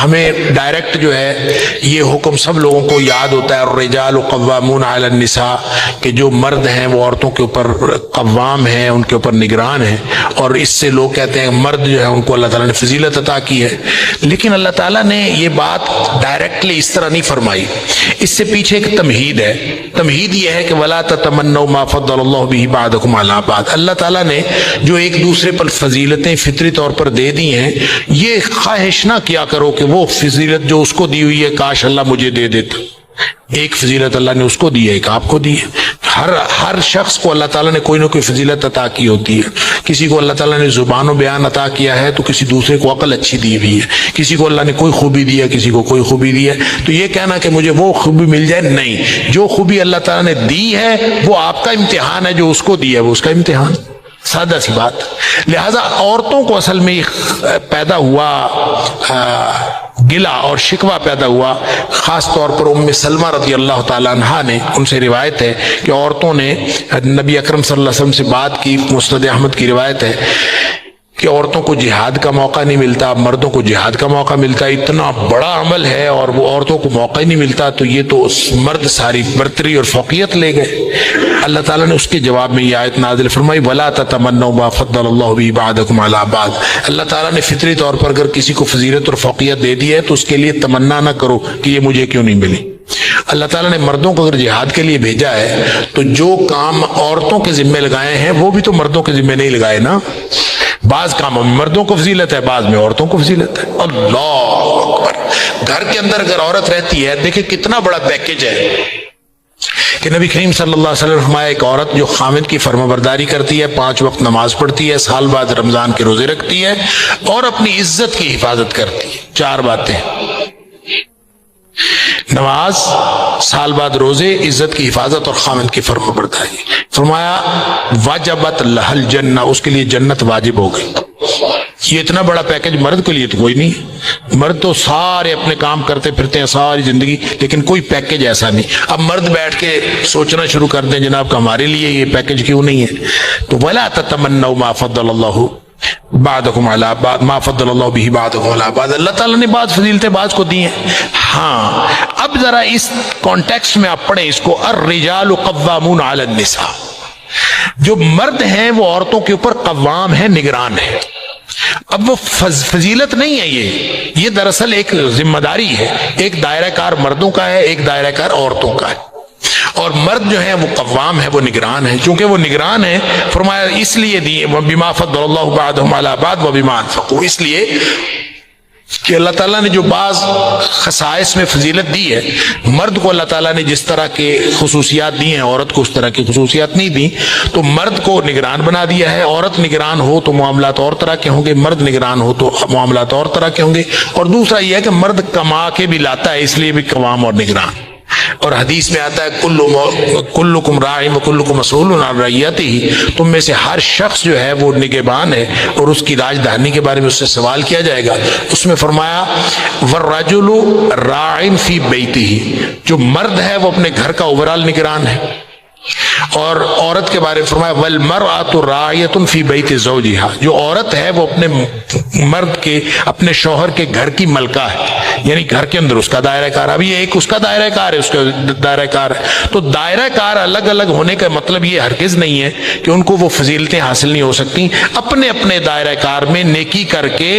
ہمیں ڈائریکٹ جو ہے یہ حکم سب لوگوں کو یاد ہوتا ہے، الرجال قوامون علی النساء، کہ جو مرد ہیں وہ عورتوں کے اوپر قوام ہیں، ان کے اوپر نگران ہیں، اور اس سے لوگ کہتے ہیں مرد جو ہے ان کو اللہ تعالیٰ نے فضیلت عطا کی ہے. لیکن اللہ تعالیٰ نے یہ بات ڈائریکٹلی اس طرح نہیں فرمائی، اس سے پیچھے ایک تمہید ہے. تمہید یہ ہے کہ وَلَا تَتَمَنَّوْا مَا فَضَّلَ اللَّهُ بِهِ بَعْضَكُمْ عَلَىٰ بَعْضٍ، اللہ تعالیٰ نے جو ایک دوسرے پر فضیلتیں فطری طور پر دے دی ہیں، یہ خواہش نہ کیا کرو کہ وہ فضیلت جو اس کو دی ہوئی ہے کاش اللہ مجھے دے دیتا. ایک فضیلت اللہ نے اس کو دی ہے، ایک آپ کو دی ہے. ہر شخص کو اللہ تعالیٰ نے کوئی نہ کوئی فضیلت عطا کی ہوتی ہے. کسی کو اللہ تعالیٰ نے زبان و بیان عطا کیا ہے تو کسی دوسرے کو عقل اچھی دی ہوئی ہے. کسی کو اللہ نے کوئی خوبی دی ہے، کسی کو کوئی خوبی دی ہے. تو یہ کہنا کہ مجھے وہ خوبی مل جائے، نہیں. جو خوبی اللہ تعالیٰ نے دی ہے وہ آپ کا امتحان ہے، جو اس کو دی ہے وہ اس کا امتحان. سادہ سی بات. لہذا عورتوں کو اصل میں پیدا ہوا گلا اور شکوہ پیدا ہوا، خاص طور پر ام سلمہ رضی اللہ تعالیٰ عنہا نے، ان سے روایت ہے کہ عورتوں نے نبی اکرم صلی اللہ علیہ وسلم سے بات کی. مسند احمد کی روایت ہے کہ عورتوں کو جہاد کا موقع نہیں ملتا، مردوں کو جہاد کا موقع ملتا. اتنا بڑا عمل ہے اور وہ عورتوں کو موقع ہی نہیں ملتا، تو یہ تو مرد ساری برتری اور فوقیت لے گئے. اللہ تعالیٰ نے اس کے جواب میں یہ آیت نازل فرمائی وَلَا تَتَمَنَّوْا مَا فَضَّلَ اللَّهُ بِهِ بَعْضَكُمْ عَلَىٰ بَعْضٍ. اللہ تعالیٰ نے فطری طور پر اگر کسی کو فضیلت اور فوقیت دے دی ہے تو اس کے لیے تمنا نہ کرو کہ یہ مجھے کیوں نہیں ملی. اللہ تعالیٰ نے مردوں کو اگر جہاد کے لیے بھیجا ہے تو جو کام عورتوں کے ذمے لگائے ہیں وہ بھی تو مردوں کے ذمے نہیں لگائے نا. بعض کاموں میں مردوں کو فضیلت ہے، بعض میں عورتوں کو فضیلت ہے. اللہ اکبر. گھر کے اندر اگر عورت رہتی ہے، دیکھیں کتنا بڑا پیکج ہے کہ نبی کریم صلی اللہ علیہ وسلم فرمایا ایک عورت جو خامد کی فرمانبرداری کرتی ہے، 5 وقت نماز پڑھتی ہے، سال بعد رمضان کے روزے رکھتی ہے اور اپنی عزت کی حفاظت کرتی ہے. 4 باتیں: نماز، سال بعد روزے، عزت کی حفاظت اور خامد کی فرمانبرداری. فرمایا واجبت لہ الجنہ، اس کے لیے جنت واجب ہو گئی. یہ اتنا بڑا پیکج مرد کے لیے تو کوئی نہیں. مرد تو سارے اپنے کام کرتے پھرتے ہیں ساری زندگی، لیکن کوئی پیکج ایسا نہیں. اب مرد بیٹھ کے سوچنا شروع کر دیں جناب کہ ہمارے لیے یہ پیکج کیوں نہیں ہے. تو وَلَا تَتَمَنَّوْا مَا فَضَّلَ اللَّهُ بَعْضَكُمْ عَلَىٰ بَعْضٍ مَا فَضَّلَ اللَّهُ بِهِ بَعْضَكُمْ عَلَىٰ بَعْضٍ. اللہ تعالیٰ نے بعض فضیلتیں بعض کو دی ہیں. ہاں اب ذرا اس کانٹیکسٹ میں آپ پڑھیں اس کو، الرجال قوامون علی النساء. جو مرد ہیں وہ عورتوں کے اوپر قوام ہیں، نگران ہیں. اب وہ فضیلت نہیں ہے، یہ دراصل ایک ذمہ داری ہے. ایک دائرہ کار مردوں کا ہے، ایک دائرہ کار عورتوں کا ہے. اور مرد جو ہیں وہ قوام ہے، وہ نگران ہے. چونکہ وہ نگران ہے فرمایا اس لیے دی بما فضل اللہ بعضهم علی بعض وبما انفقوا، اس لیے کہ اللہ تعالیٰ نے جو بعض خصائص میں فضیلت دی ہے، مرد کو اللہ تعالیٰ نے جس طرح کے خصوصیات دی ہیں عورت کو اس طرح کی خصوصیات نہیں دی، تو مرد کو نگران بنا دیا ہے. عورت نگران ہو تو معاملات اور طرح کے ہوں گے، مرد نگران ہو تو معاملات اور طرح کے ہوں گے. اور دوسرا یہ ہے کہ مرد کما کے بھی لاتا ہے، اس لیے بھی قوام اور نگران. اور حدیث میں آتا ہے کلکم راع وکلکم مسئول عن رعیتہ، تم میں سے ہر شخص جو ہے وہ نگہبان ہے اور اس کی راجدھانی کے بارے میں اس سے سوال کیا جائے گا. اس میں فرمایا والرجل راع فی بیتہ، جو مرد ہے وہ اپنے گھر کا اوورال نگران ہے. اور عورت کے بارے میں فرمایا والمرأۃ راعیۃ فی بیت زوجہا، جو عورت ہے وہ اپنے مرد کے، اپنے شوہر کے گھر کی ملکہ ہے، یعنی گھر کے اندر اس کا دائرہ کار. اب یہ ایک اس کا دائرہ کار ہے، اس کا دائرہ کار ہے. تو دائرہ کار الگ الگ ہونے کا مطلب یہ ہرگز نہیں ہے کہ ان کو وہ فضیلتیں حاصل نہیں ہو سکتی. اپنے اپنے دائرہ کار میں نیکی کر کے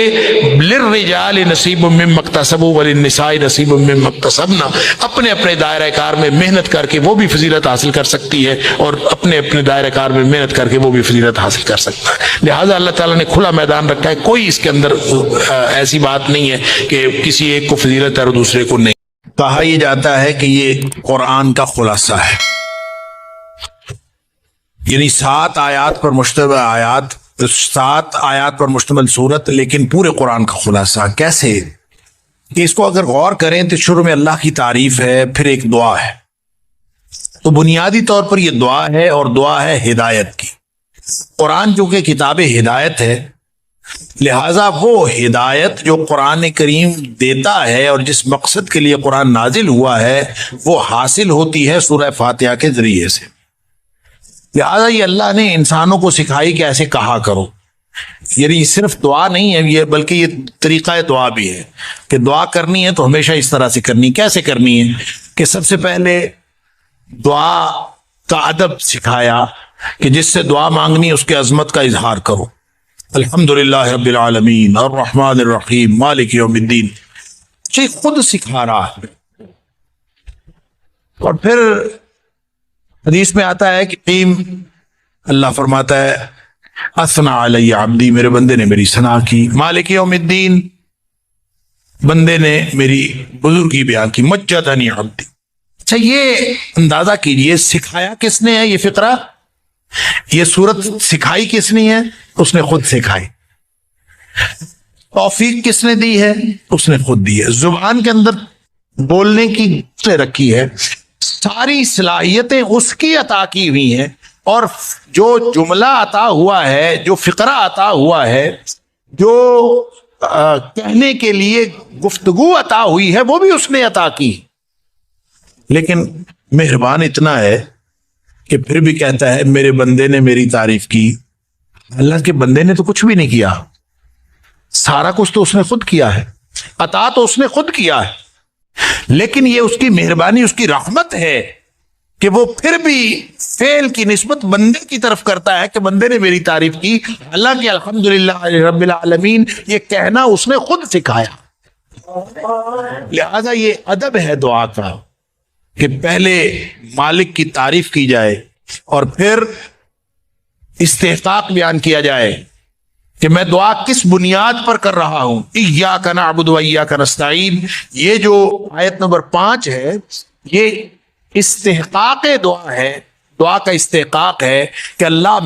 للرجال نصیب مما اکتسبوا وللنساء نصیب مما اکتسبن، اپنے اپنے دائرہ کار میں محنت کر کے وہ بھی فضیلت حاصل کر سکتی ہے اور اپنے اپنے دائرہ کار میں محنت کر کے وہ بھی فضیلت حاصل کر سکتا ہے. لہٰذا اللہ تعالیٰ نے کھلا میدان رکھا ہے، کوئی اس کے اندر ایسی بات نہیں ہے کہ کسی ایک کو فضیلت ہے اور دوسرے کو نہیں. کہا یہ جاتا ہے کہ یہ قرآن کا خلاصہ ہے، یعنی 7 آیات پر مشتمل 7 آیات پر مشتمل سورت، لیکن پورے قرآن کا خلاصہ. کیسے کہ اس کو اگر غور کریں تو شروع میں اللہ کی تعریف ہے، پھر ایک دعا ہے. تو بنیادی طور پر یہ دعا ہے، اور دعا ہے ہدایت کی. قرآن جو کہ کتاب ہدایت ہے، لہٰذا وہ ہدایت جو قرآن کریم دیتا ہے اور جس مقصد کے لیے قرآن نازل ہوا ہے وہ حاصل ہوتی ہے سورہ فاتحہ کے ذریعے سے. لہٰذا یہ اللہ نے انسانوں کو سکھائی کہ ایسے کہا کرو. یعنی صرف دعا نہیں ہے یہ، بلکہ یہ طریقہ دعا بھی ہے کہ دعا کرنی ہے تو ہمیشہ اس طرح سے کرنی. کیسے کرنی ہے کہ سب سے پہلے دعا کا ادب سکھایا کہ جس سے دعا مانگنی ہے اس کے عظمت کا اظہار کرو. الحمدللہ رب العالمین الرحمن الرحیم مالک یوم الدین، یہ خود سکھا رہا ہے. اور پھر حدیث میں آتا ہے کہ اللہ فرماتا ہے اثنا علی عبدی، میرے بندے نے میری ثنا کی. مالک یوم الدین، بندے نے میری بزرگی بیان کی. مجدنی عبدی. اچھا یہ اندازہ کیجئے سکھایا کس نے ہے یہ فقرہ؟ یہ صورت سکھائی کس نے ہے؟ اس نے خود سکھائی. توفیق کس نے دی ہے؟ اس نے خود دی ہے. زبان کے اندر بولنے کی رکھی ہے، ساری صلاحیتیں اس کی عطا کی ہوئی ہیں، اور جو جملہ عطا ہوا ہے، جو فقرہ عطا ہوا ہے، جو کہنے کے لیے گفتگو عطا ہوئی ہے، وہ بھی اس نے عطا کی. لیکن مہربان اتنا ہے کہ پھر بھی کہتا ہے میرے بندے نے میری تعریف کی. اللہ کے بندے نے تو کچھ بھی نہیں کیا، سارا کچھ تو اس نے خود کیا ہے، عطا تو اس نے خود کیا ہے. لیکن یہ اس کی مہربانی، اس کی رحمت ہے کہ وہ پھر بھی فعل کی نسبت بندے کی طرف کرتا ہے کہ بندے نے میری تعریف کی. اللہ کے الحمدللہ رب العالمین یہ کہنا اس نے خود سکھایا. لہذا یہ ادب ہے دعا کا کہ پہلے مالک کی تعریف کی جائے اور پھر استحقاق بیان کیا جائے کہ میں دعا کس بنیاد پر کر رہا ہوں. ایاک نعبد و ایاک نستعین، یہ جو آیت نمبر 5 ہے یہ استحقاق دعا ہے، دعا کا استحقاق ہے کہ اللہ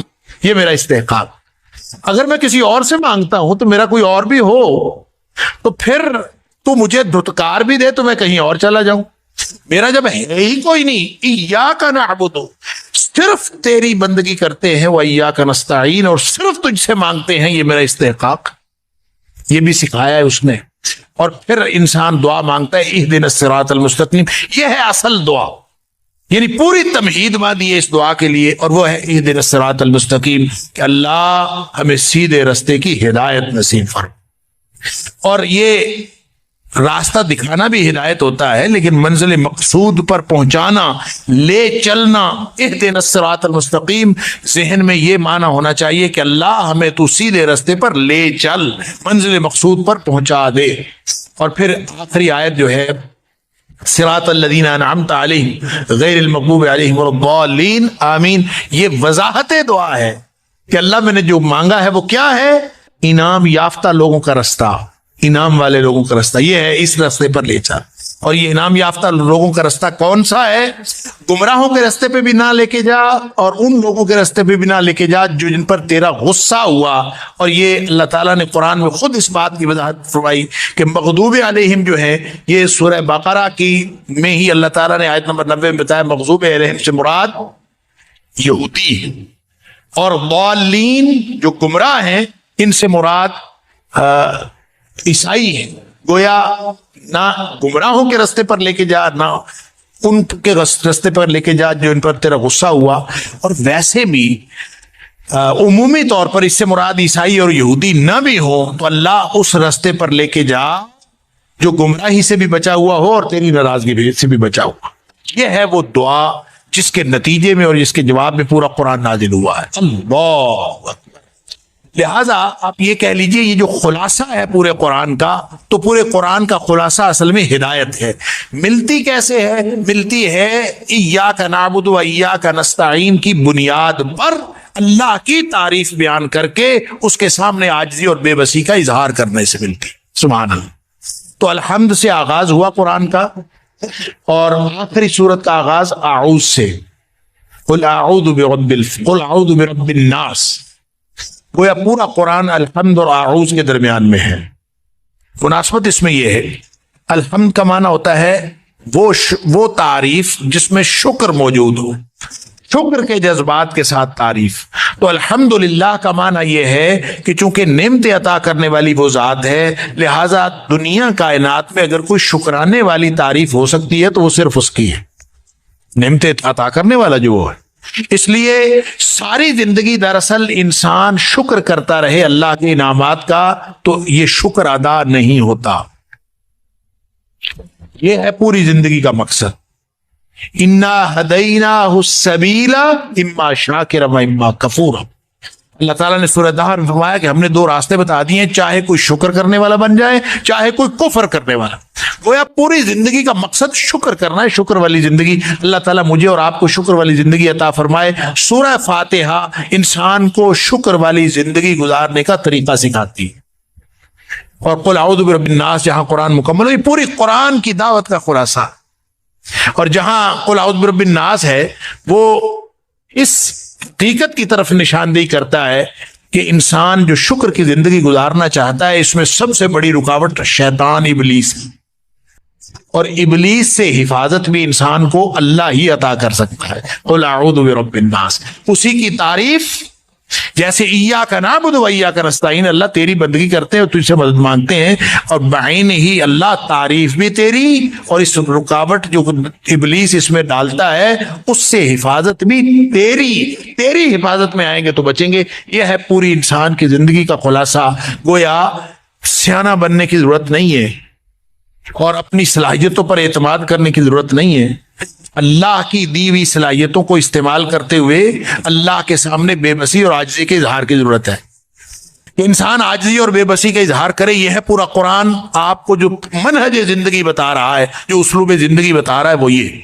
یہ میرا استحقاق. اگر میں کسی اور سے مانگتا ہوں تو میرا کوئی اور بھی ہو تو پھر تو مجھے دھتکار بھی دے تو میں کہیں اور چلا جاؤں. میرا جب ہے ہی کوئی نہیں، ایاک نعبد، صرف تیری بندگی کرتے ہیں، و ایاک نستعین، اور صرف تجھ سے مانگتے ہیں، یہ میرا استحقاق. یہ بھی سکھایا ہے اس نے. اور پھر انسان دعا مانگتا ہے اہدنا الصراط المستقیم. یہ ہے اصل دعا، یعنی پوری تمہید مادی ہے اس دعا کے لیے، اور وہ ہے اہدنا الصراط المستقیم کہ اللہ ہمیں سیدھے رستے کی ہدایت نصیب فرما. اور یہ راستہ دکھانا بھی ہدایت ہوتا ہے، لیکن منزل مقصود پر پہنچانا، لے چلنا، اہدنا الصراط المستقیم، ذہن میں یہ معنی ہونا چاہیے کہ اللہ ہمیں تو سیدھے رستے پر لے چل، منزل مقصود پر پہنچا دے. اور پھر آخری آیت جو ہے صراط الذین انعمت علیہم غیر المغضوب علیہم ولا الضالین آمین، یہ وضاحت دعا ہے کہ اللہ میں نے جو مانگا ہے وہ کیا ہے؟ انعام یافتہ لوگوں کا رستہ، انعام والے لوگوں کا رستہ، یہ ہے اس رستے پر لے چل. اور یہ انعام یافتہ لوگوں کا رستہ کون سا ہے؟ گمراہوں کے رستے پہ بھی نہ لے کے جا، اور ان لوگوں کے رستے پہ بھی نہ لے کے جا جو جن پر تیرا غصہ ہوا. اور یہ اللہ تعالیٰ نے قرآن میں خود اس بات کی وضاحت فرمائی کہ مغضوب علیہم جو ہے، یہ سورہ بقرہ کی میں ہی اللہ تعالیٰ نے آیت نمبر 90 میں بتایا مغضوب علیہم سے مراد یہودی ہے، اور ضالین جو گمراہ ہیں ان سے مراد عیسائی ہیں. گویا نہ گمراہوں کے رستے پر لے کے جا، نہ ان کے رستے پر لے کے جا جو ان پر تیرا غصہ ہوا. اور ویسے بھی عمومی طور پر اس سے مراد عیسائی اور یہودی نہ بھی ہو تو اللہ اس رستے پر لے کے جا جو گمراہی سے بھی بچا ہوا ہو اور تیری ناراضگی سے بھی بچا ہوا. یہ ہے وہ دعا جس کے نتیجے میں اور جس کے جواب میں پورا قرآن نازل ہوا ہے. اللہ اکبر. لہذا آپ یہ کہہ لیجئے یہ جو خلاصہ ہے پورے قرآن کا، تو پورے قرآن کا خلاصہ اصل میں ہدایت ہے. ملتی کیسے ہے؟ ملتی ہے ایاک نعبد و ایاک نستعین کی بنیاد پر اللہ کی تعریف بیان کر کے اس کے سامنے عاجزی اور بے بسی کا اظہار کرنے سے ملتی. سبحان اللہ. تو الحمد سے آغاز ہوا قرآن کا، اور آخری سورت کا آغاز اعوذ سے، قل اعوذ برب الناس. گویا پورا قرآن الحمد اور اعوذ کے درمیان میں ہے. مناسبت اس میں یہ ہے، الحمد کا معنی ہوتا ہے وہ تعریف جس میں شکر موجود ہو، شکر کے جذبات کے ساتھ تعریف. تو الحمدللہ کا معنی یہ ہے کہ چونکہ نعمت عطا کرنے والی وہ ذات ہے، لہٰذا دنیا کائنات میں اگر کوئی شکرانے والی تعریف ہو سکتی ہے تو وہ صرف اس کی ہے. نعمت عطا کرنے والا جو ہے اس لیے ساری زندگی دراصل انسان شکر کرتا رہے اللہ کے انعامات کا تو یہ شکر ادا نہیں ہوتا. یہ ہے پوری زندگی کا مقصد. انا ہدیناہ السبیل اما شاکرا و اما کفورا. اللہ تعالیٰ نے سورہ دہر میں فرمایا کہ ہم نے 2 راستے بتا دیے ہیں، چاہے کوئی شکر کرنے والا بن جائے چاہے کوئی کفر کرنے والا. گویا پوری زندگی کا مقصد شکر کرنا ہے، شکر والی زندگی. اللہ تعالیٰ مجھے اور آپ کو شکر والی زندگی عطا فرمائے. سورہ فاتحہ انسان کو شکر والی زندگی گزارنے کا طریقہ سکھاتی ہے. اور قل اعوذ برب الناس جہاں قرآن مکمل ہو، یہ پوری قرآن کی دعوت کا خلاصہ. اور جہاں قل اعوذ برب الناس ہے وہ اس حقیقت کی طرف نشاندہی کرتا ہے کہ انسان جو شکر کی زندگی گزارنا چاہتا ہے اس میں سب سے بڑی رکاوٹ شیطان ابلیس ہے. اور ابلیس سے حفاظت بھی انسان کو اللہ ہی عطا کر سکتا ہے. قل اعوذ برب الناس، اسی کی تعریف جیسے ایاک نعبد و ایاک نستعین، اللہ تیری بندگی کرتے ہیں اور تجھ سے مدد مانگتے ہیں، اور بعین ہی اللہ تعریف بھی تیری، اور اس رکاوٹ جو ابلیس اس میں ڈالتا ہے اس سے حفاظت بھی تیری حفاظت میں آئیں گے تو بچیں گے. یہ ہے پوری انسان کی زندگی کا خلاصہ. گویا سیانہ بننے کی ضرورت نہیں ہے اور اپنی صلاحیتوں پر اعتماد کرنے کی ضرورت نہیں ہے. اللہ کی دی ہوئی صلاحیتوں کو استعمال کرتے ہوئے اللہ کے سامنے بے بسی اور عاجزی کے اظہار کی ضرورت ہے. کہ انسان عاجزی اور بے بسی کا اظہار کرے. یہ ہے پورا قرآن آپ کو جو منہج زندگی بتا رہا ہے، جو اسلوب زندگی بتا رہا ہے، وہ یہ